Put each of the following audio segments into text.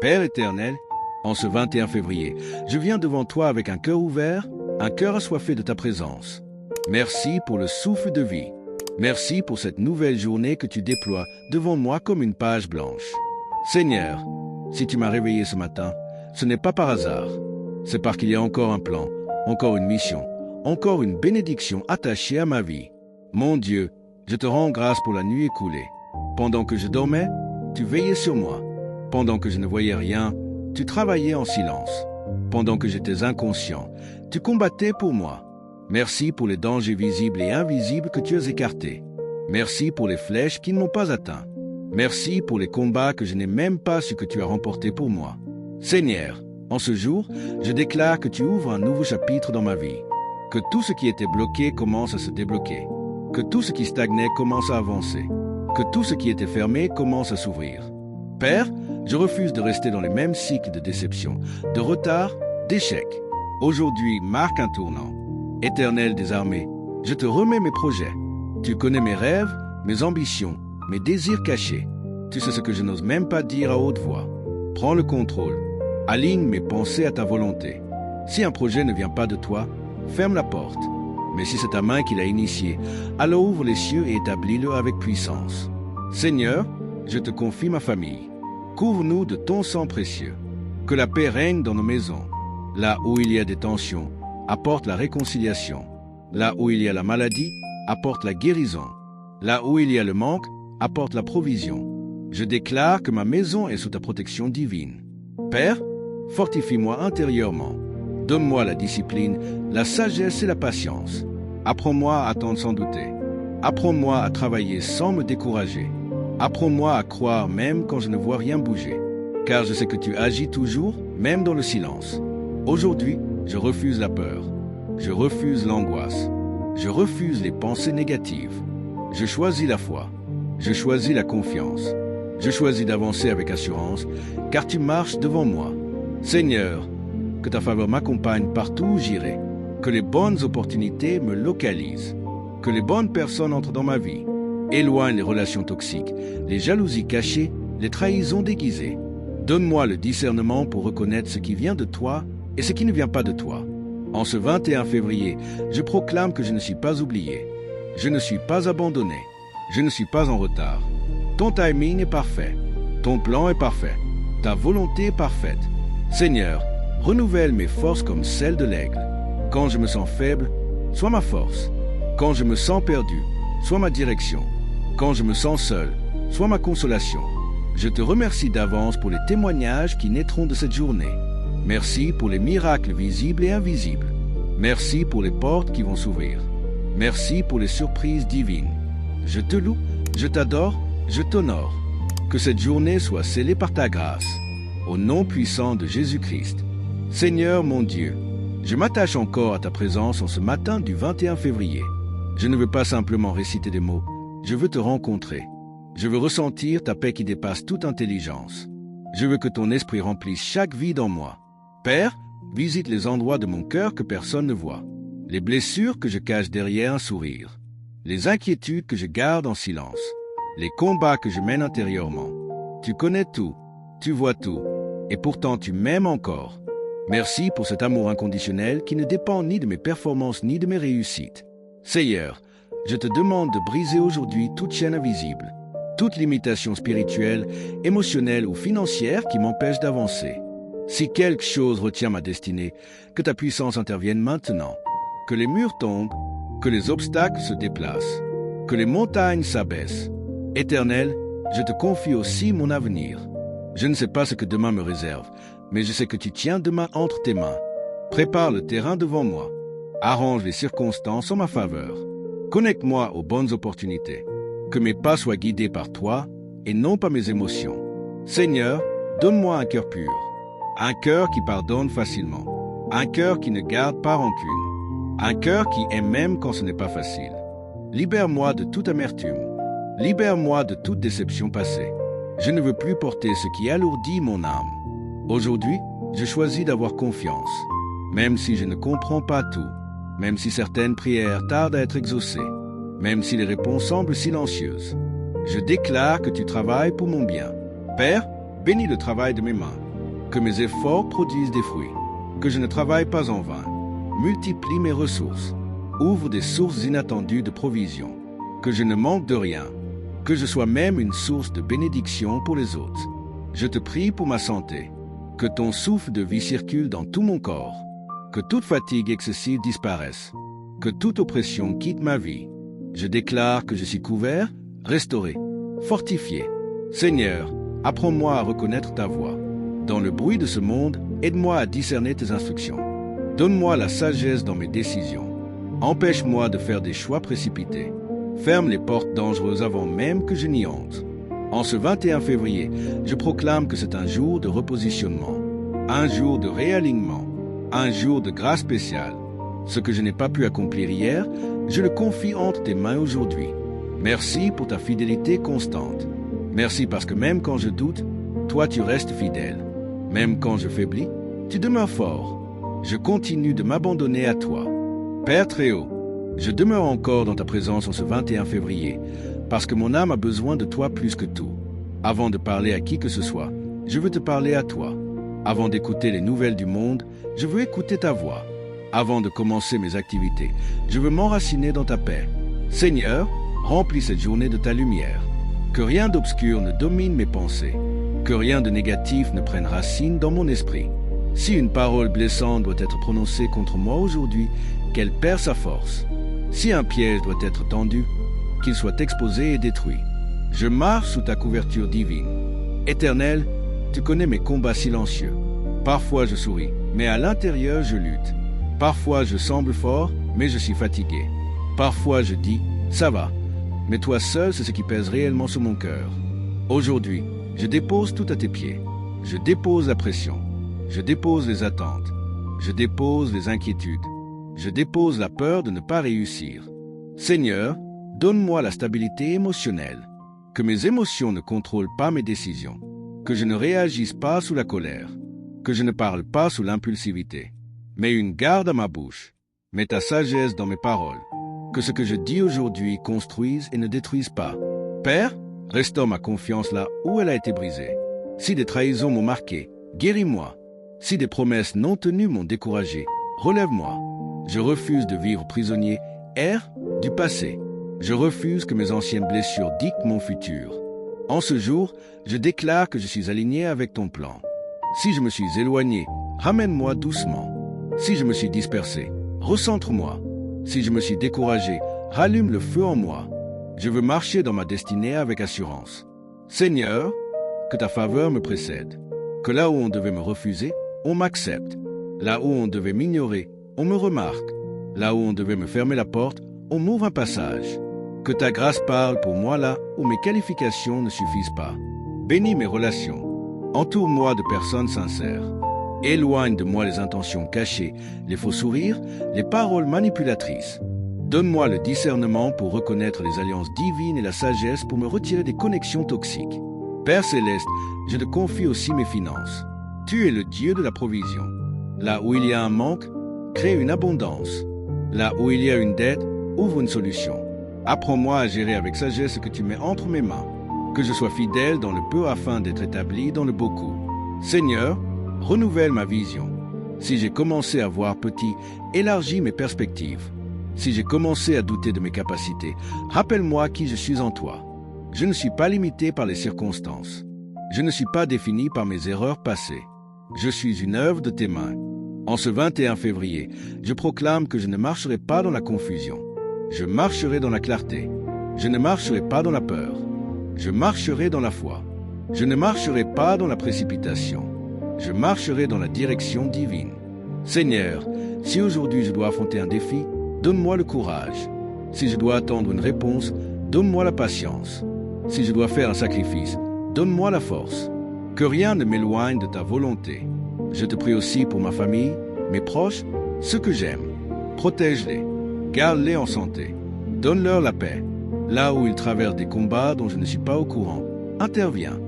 Père éternel, en ce 21 février, je viens devant toi avec un cœur ouvert, un cœur assoiffé de ta présence. Merci pour le souffle de vie. Merci pour cette nouvelle journée que tu déploies devant moi comme une page blanche. Seigneur, si tu m'as réveillé ce matin, ce n'est pas par hasard. C'est parce qu'il y a encore un plan, encore une mission, encore une bénédiction attachée à ma vie. Mon Dieu, je te rends grâce pour la nuit écoulée. Pendant que je dormais, tu veillais sur moi. Pendant que je ne voyais rien, tu travaillais en silence. Pendant que j'étais inconscient, tu combattais pour moi. Merci pour les dangers visibles et invisibles que tu as écartés. Merci pour les flèches qui ne m'ont pas atteint. Merci pour les combats que je n'ai même pas su que tu as remportés pour moi. Seigneur, en ce jour, je déclare que tu ouvres un nouveau chapitre dans ma vie. Que tout ce qui était bloqué commence à se débloquer. Que tout ce qui stagnait commence à avancer. Que tout ce qui était fermé commence à s'ouvrir. Père, je refuse de rester dans les mêmes cycles de déception, de retard, d'échecs. Aujourd'hui marque un tournant. Éternel des armées, je te remets mes projets. Tu connais mes rêves, mes ambitions, mes désirs cachés. Tu sais ce que je n'ose même pas dire à haute voix. Prends le contrôle. Aligne mes pensées à ta volonté. Si un projet ne vient pas de toi, ferme la porte. Mais si c'est ta main qui l'a initié, alors ouvre les cieux et établis-le avec puissance. Seigneur, je te confie ma famille. Couvre-nous de ton sang précieux. Que la paix règne dans nos maisons. Là où il y a des tensions, apporte la réconciliation. Là où il y a la maladie, apporte la guérison. Là où il y a le manque, apporte la provision. Je déclare que ma maison est sous ta protection divine. Père, fortifie-moi intérieurement. Donne-moi la discipline, la sagesse et la patience. Apprends-moi à attendre sans douter. Apprends-moi à travailler sans me décourager. Apprends-moi à croire même quand je ne vois rien bouger. Car je sais que tu agis toujours, même dans le silence. Aujourd'hui, je refuse la peur. Je refuse l'angoisse. Je refuse les pensées négatives. Je choisis la foi. Je choisis la confiance. Je choisis d'avancer avec assurance, car tu marches devant moi. Seigneur, que ta faveur m'accompagne partout où j'irai. Que les bonnes opportunités me localisent. Que les bonnes personnes entrent dans ma vie. Éloigne les relations toxiques, les jalousies cachées, les trahisons déguisées. Donne-moi le discernement pour reconnaître ce qui vient de toi et ce qui ne vient pas de toi. En ce 21 février, je proclame que je ne suis pas oublié. Je ne suis pas abandonné. Je ne suis pas en retard. Ton timing est parfait. Ton plan est parfait. Ta volonté est parfaite. Seigneur, renouvelle mes forces comme celles de l'aigle. Quand je me sens faible, sois ma force. Quand je me sens perdu, sois ma direction. Quand je me sens seul, sois ma consolation. Je te remercie d'avance pour les témoignages qui naîtront de cette journée. Merci pour les miracles visibles et invisibles. Merci pour les portes qui vont s'ouvrir. Merci pour les surprises divines. Je te loue, je t'adore, je t'honore. Que cette journée soit scellée par ta grâce. Au nom puissant de Jésus-Christ. Seigneur mon Dieu, je m'attache encore à ta présence en ce matin du 21 février. Je ne veux pas simplement réciter des mots, je veux te rencontrer. Je veux ressentir ta paix qui dépasse toute intelligence. Je veux que ton esprit remplisse chaque vie dans moi. Père, visite les endroits de mon cœur que personne ne voit. Les blessures que je cache derrière un sourire. Les inquiétudes que je garde en silence. Les combats que je mène intérieurement. Tu connais tout, tu vois tout, et pourtant tu m'aimes encore. Merci pour cet amour inconditionnel qui ne dépend ni de mes performances ni de mes réussites. Seigneur, je te demande de briser aujourd'hui toute chaîne invisible, toute limitation spirituelle, émotionnelle ou financière qui m'empêche d'avancer. Si quelque chose retient ma destinée, que ta puissance intervienne maintenant. Que les murs tombent, que les obstacles se déplacent, que les montagnes s'abaissent. Éternel, je te confie aussi mon avenir. Je ne sais pas ce que demain me réserve, mais je sais que tu tiens demain entre tes mains. Prépare le terrain devant moi. Arrange les circonstances en ma faveur. Connecte-moi aux bonnes opportunités. Que mes pas soient guidés par toi et non par mes émotions. Seigneur, donne-moi un cœur pur. Un cœur qui pardonne facilement. Un cœur qui ne garde pas rancune. Un cœur qui aime même quand ce n'est pas facile. Libère-moi de toute amertume. Libère-moi de toute déception passée. Je ne veux plus porter ce qui alourdit mon âme. Aujourd'hui, je choisis d'avoir confiance. Même si je ne comprends pas tout. Même si certaines prières tardent à être exaucées. Même si les réponses semblent silencieuses. Je déclare que tu travailles pour mon bien. Père, bénis le travail de mes mains. Que mes efforts produisent des fruits. Que je ne travaille pas en vain. Multiplie mes ressources. Ouvre des sources inattendues de provision. Que je ne manque de rien. Que je sois même une source de bénédiction pour les autres. Je te prie pour ma santé. Que ton souffle de vie circule dans tout mon corps. Que toute fatigue excessive disparaisse. Que toute oppression quitte ma vie. Je déclare que je suis couvert, restauré, fortifié. Seigneur, apprends-moi à reconnaître ta voix. Dans le bruit de ce monde, aide-moi à discerner tes instructions. Donne-moi la sagesse dans mes décisions. Empêche-moi de faire des choix précipités. Ferme les portes dangereuses avant même que je n'y entre. En ce 21 février, je proclame que c'est un jour de repositionnement, un jour de réalignement, un jour de grâce spéciale. Ce que je n'ai pas pu accomplir hier, je le confie entre tes mains aujourd'hui. Merci pour ta fidélité constante. Merci parce que même quand je doute, toi tu restes fidèle. Même quand je faiblis, tu demeures fort. Je continue de m'abandonner à toi. Père très haut, je demeure encore dans ta présence en ce 21 février, parce que mon âme a besoin de toi plus que tout. Avant de parler à qui que ce soit, je veux te parler à toi. Avant d'écouter les nouvelles du monde, je veux écouter ta voix. Avant de commencer mes activités, je veux m'enraciner dans ta paix. Seigneur, remplis cette journée de ta lumière. Que rien d'obscur ne domine mes pensées. Que rien de négatif ne prenne racine dans mon esprit. Si une parole blessante doit être prononcée contre moi aujourd'hui, qu'elle perd sa force. Si un piège doit être tendu, qu'il soit exposé et détruit. Je marche sous ta couverture divine. Éternel, tu connais mes combats silencieux. Parfois je souris, mais à l'intérieur je lutte. Parfois je semble fort, mais je suis fatigué. Parfois je dis, ça va, mais toi seul c'est ce qui pèse réellement sur mon cœur. Aujourd'hui, je dépose tout à tes pieds. Je dépose la pression. Je dépose les attentes. Je dépose les inquiétudes. Je dépose la peur de ne pas réussir. Seigneur, donne-moi la stabilité émotionnelle. Que mes émotions ne contrôlent pas mes décisions. Que je ne réagisse pas sous la colère. Que je ne parle pas sous l'impulsivité. Mets une garde à ma bouche. Mets ta sagesse dans mes paroles. Que ce que je dis aujourd'hui construise et ne détruise pas. Père, restaure ma confiance là où elle a été brisée. Si des trahisons m'ont marqué, guéris-moi. Si des promesses non tenues m'ont découragé, relève-moi. Je refuse de vivre prisonnier, erre du passé. Je refuse que mes anciennes blessures dictent mon futur. En ce jour, je déclare que je suis aligné avec ton plan. Si je me suis éloigné, ramène-moi doucement. Si je me suis dispersé, recentre-moi. Si je me suis découragé, rallume le feu en moi. Je veux marcher dans ma destinée avec assurance. Seigneur, que ta faveur me précède. Que là où on devait me refuser, on m'accepte. Là où on devait m'ignorer, on me remarque. Là où on devait me fermer la porte, on m'ouvre un passage. Que ta grâce parle pour moi là où mes qualifications ne suffisent pas. Bénis mes relations. Entoure-moi de personnes sincères. Éloigne de moi les intentions cachées, les faux sourires, les paroles manipulatrices. Donne-moi le discernement pour reconnaître les alliances divines et la sagesse pour me retirer des connexions toxiques. Père céleste, je te confie aussi mes finances. Tu es le Dieu de la provision. Là où il y a un manque, crée une abondance. Là où il y a une dette, ouvre une solution. Apprends-moi à gérer avec sagesse ce que tu mets entre mes mains. Que je sois fidèle dans le peu afin d'être établi dans le beaucoup. Seigneur, renouvelle ma vision. Si j'ai commencé à voir petit, élargis mes perspectives. Si j'ai commencé à douter de mes capacités, rappelle-moi qui je suis en toi. Je ne suis pas limité par les circonstances. Je ne suis pas défini par mes erreurs passées. Je suis une œuvre de tes mains. En ce 21 février, je proclame que je ne marcherai pas dans la confusion. Je marcherai dans la clarté. Je ne marcherai pas dans la peur. Je marcherai dans la foi. Je ne marcherai pas dans la précipitation. Je marcherai dans la direction divine. Seigneur, si aujourd'hui je dois affronter un défi, donne-moi le courage. Si je dois attendre une réponse, donne-moi la patience. Si je dois faire un sacrifice, donne-moi la force. Que rien ne m'éloigne de ta volonté. Je te prie aussi pour ma famille, mes proches, ceux que j'aime. Protège-les, garde-les en santé. Donne-leur la paix. Là où ils traversent des combats dont je ne suis pas au courant, interviens.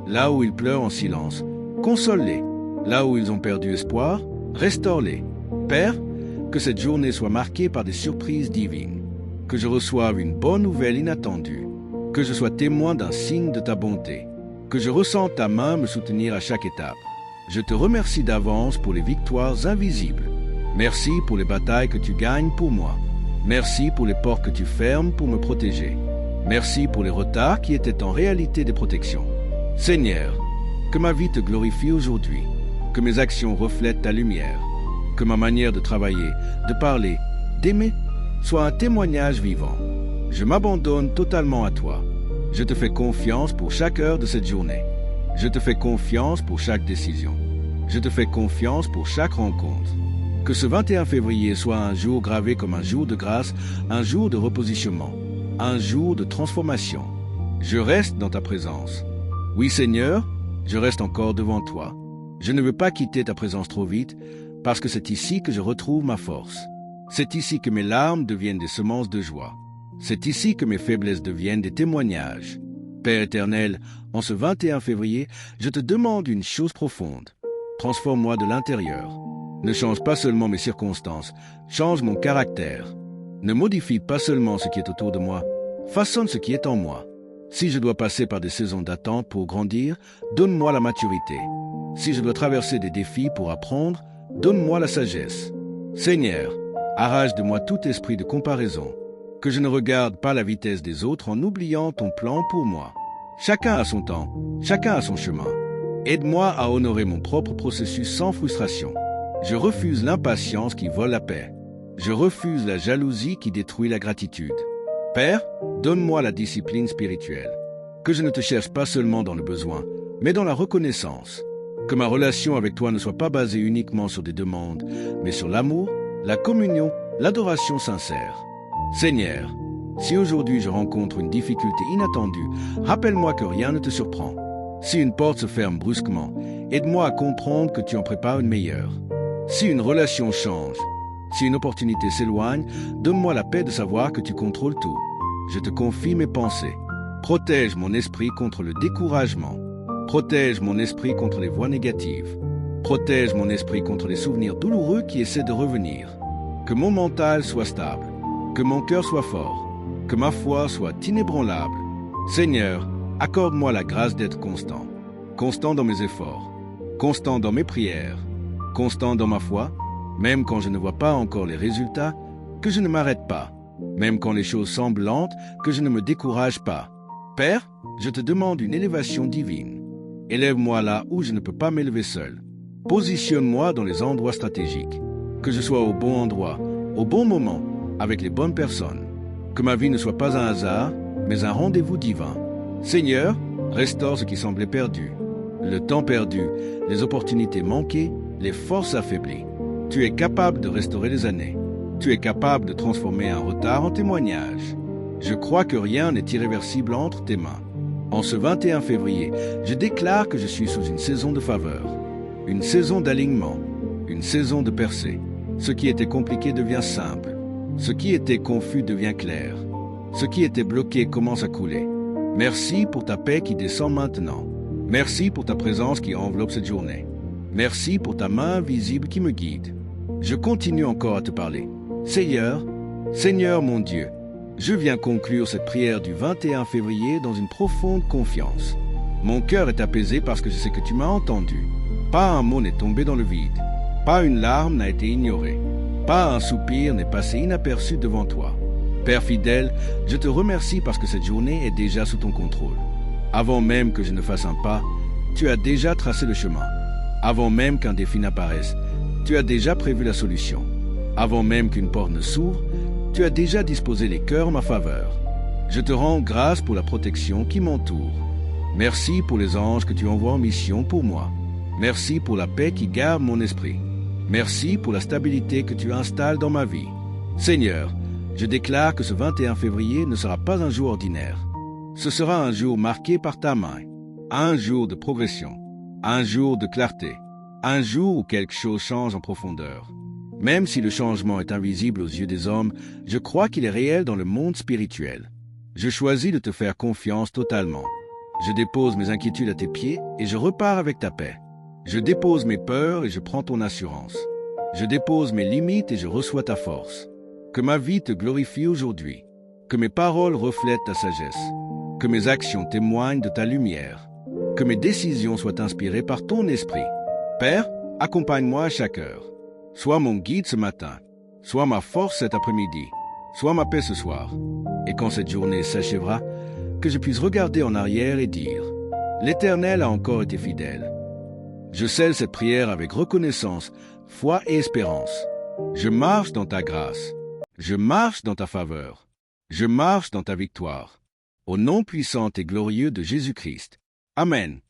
Là où ils pleurent en silence, console-les. Là où ils ont perdu espoir, restaure-les. Père, que cette journée soit marquée par des surprises divines. Que je reçoive une bonne nouvelle inattendue. Que je sois témoin d'un signe de ta bonté. Que je ressente ta main me soutenir à chaque étape. Je te remercie d'avance pour les victoires invisibles. Merci pour les batailles que tu gagnes pour moi. Merci pour les portes que tu fermes pour me protéger. Merci pour les retards qui étaient en réalité des protections. Seigneur, que ma vie te glorifie aujourd'hui, que mes actions reflètent ta lumière, que ma manière de travailler, de parler, d'aimer, soit un témoignage vivant. Je m'abandonne totalement à toi. Je te fais confiance pour chaque heure de cette journée. Je te fais confiance pour chaque décision. Je te fais confiance pour chaque rencontre. Que ce 21 février soit un jour gravé comme un jour de grâce, un jour de repositionnement, un jour de transformation. Je reste dans ta présence. Oui Seigneur, je reste encore devant toi. Je ne veux pas quitter ta présence trop vite, parce que c'est ici que je retrouve ma force. C'est ici que mes larmes deviennent des semences de joie. C'est ici que mes faiblesses deviennent des témoignages. Père éternel, en ce 21 février, je te demande une chose profonde. Transforme-moi de l'intérieur. Ne change pas seulement mes circonstances, change mon caractère. Ne modifie pas seulement ce qui est autour de moi, façonne ce qui est en moi. Si je dois passer par des saisons d'attente pour grandir, donne-moi la maturité. Si je dois traverser des défis pour apprendre, donne-moi la sagesse. Seigneur, arrache de moi tout esprit de comparaison, que je ne regarde pas la vitesse des autres en oubliant ton plan pour moi. Chacun a son temps, chacun a son chemin. Aide-moi à honorer mon propre processus sans frustration. Je refuse l'impatience qui vole la paix. Je refuse la jalousie qui détruit la gratitude. Père, donne-moi la discipline spirituelle. Que je ne te cherche pas seulement dans le besoin, mais dans la reconnaissance. Que ma relation avec toi ne soit pas basée uniquement sur des demandes, mais sur l'amour, la communion, l'adoration sincère. Seigneur, si aujourd'hui je rencontre une difficulté inattendue, rappelle-moi que rien ne te surprend. Si une porte se ferme brusquement, aide-moi à comprendre que tu en prépares une meilleure. Si une relation change, si une opportunité s'éloigne, donne-moi la paix de savoir que tu contrôles tout. Je te confie mes pensées. Protège mon esprit contre le découragement. Protège mon esprit contre les voix négatives. Protège mon esprit contre les souvenirs douloureux qui essaient de revenir. Que mon mental soit stable. Que mon cœur soit fort. Que ma foi soit inébranlable. Seigneur, accorde-moi la grâce d'être constant. Constant dans mes efforts. Constant dans mes prières. Constant dans ma foi. Même quand je ne vois pas encore les résultats, que je ne m'arrête pas. Même quand les choses semblent lentes, que je ne me décourage pas. Père, je te demande une élévation divine. Élève-moi là où je ne peux pas m'élever seul. Positionne-moi dans les endroits stratégiques. Que je sois au bon endroit, au bon moment, avec les bonnes personnes. Que ma vie ne soit pas un hasard, mais un rendez-vous divin. Seigneur, restaure ce qui semblait perdu. Le temps perdu, les opportunités manquées, les forces affaiblies. Tu es capable de restaurer les années. Tu es capable de transformer un retard en témoignage. Je crois que rien n'est irréversible entre tes mains. En ce 21 février, je déclare que je suis sous une saison de faveur, une saison d'alignement, une saison de percée. Ce qui était compliqué devient simple. Ce qui était confus devient clair. Ce qui était bloqué commence à couler. Merci pour ta paix qui descend maintenant. Merci pour ta présence qui enveloppe cette journée. Merci pour ta main invisible qui me guide. Je continue encore à te parler. Seigneur, Seigneur mon Dieu, je viens conclure cette prière du 21 février dans une profonde confiance. Mon cœur est apaisé parce que je sais que tu m'as entendu. Pas un mot n'est tombé dans le vide. Pas une larme n'a été ignorée. Pas un soupir n'est passé inaperçu devant toi. Père fidèle, je te remercie parce que cette journée est déjà sous ton contrôle. Avant même que je ne fasse un pas, tu as déjà tracé le chemin. Avant même qu'un défi n'apparaisse, tu as déjà prévu la solution. Avant même qu'une porte ne s'ouvre, tu as déjà disposé les cœurs en ma faveur. Je te rends grâce pour la protection qui m'entoure. Merci pour les anges que tu envoies en mission pour moi. Merci pour la paix qui garde mon esprit. Merci pour la stabilité que tu installes dans ma vie. Seigneur, je déclare que ce 21 février ne sera pas un jour ordinaire. Ce sera un jour marqué par ta main, un jour de progression, un jour de clarté, un jour où quelque chose change en profondeur. Même si le changement est invisible aux yeux des hommes, je crois qu'il est réel dans le monde spirituel. Je choisis de te faire confiance totalement. Je dépose mes inquiétudes à tes pieds et je repars avec ta paix. Je dépose mes peurs et je prends ton assurance. Je dépose mes limites et je reçois ta force. Que ma vie te glorifie aujourd'hui. Que mes paroles reflètent ta sagesse. Que mes actions témoignent de ta lumière. Que mes décisions soient inspirées par ton esprit. Père, accompagne-moi à chaque heure. Sois mon guide ce matin, sois ma force cet après-midi, sois ma paix ce soir. Et quand cette journée s'achèvera, que je puisse regarder en arrière et dire « L'Éternel a encore été fidèle ». Je scelle cette prière avec reconnaissance, foi et espérance. Je marche dans ta grâce. Je marche dans ta faveur. Je marche dans ta victoire. Au nom puissant et glorieux de Jésus-Christ. Amen.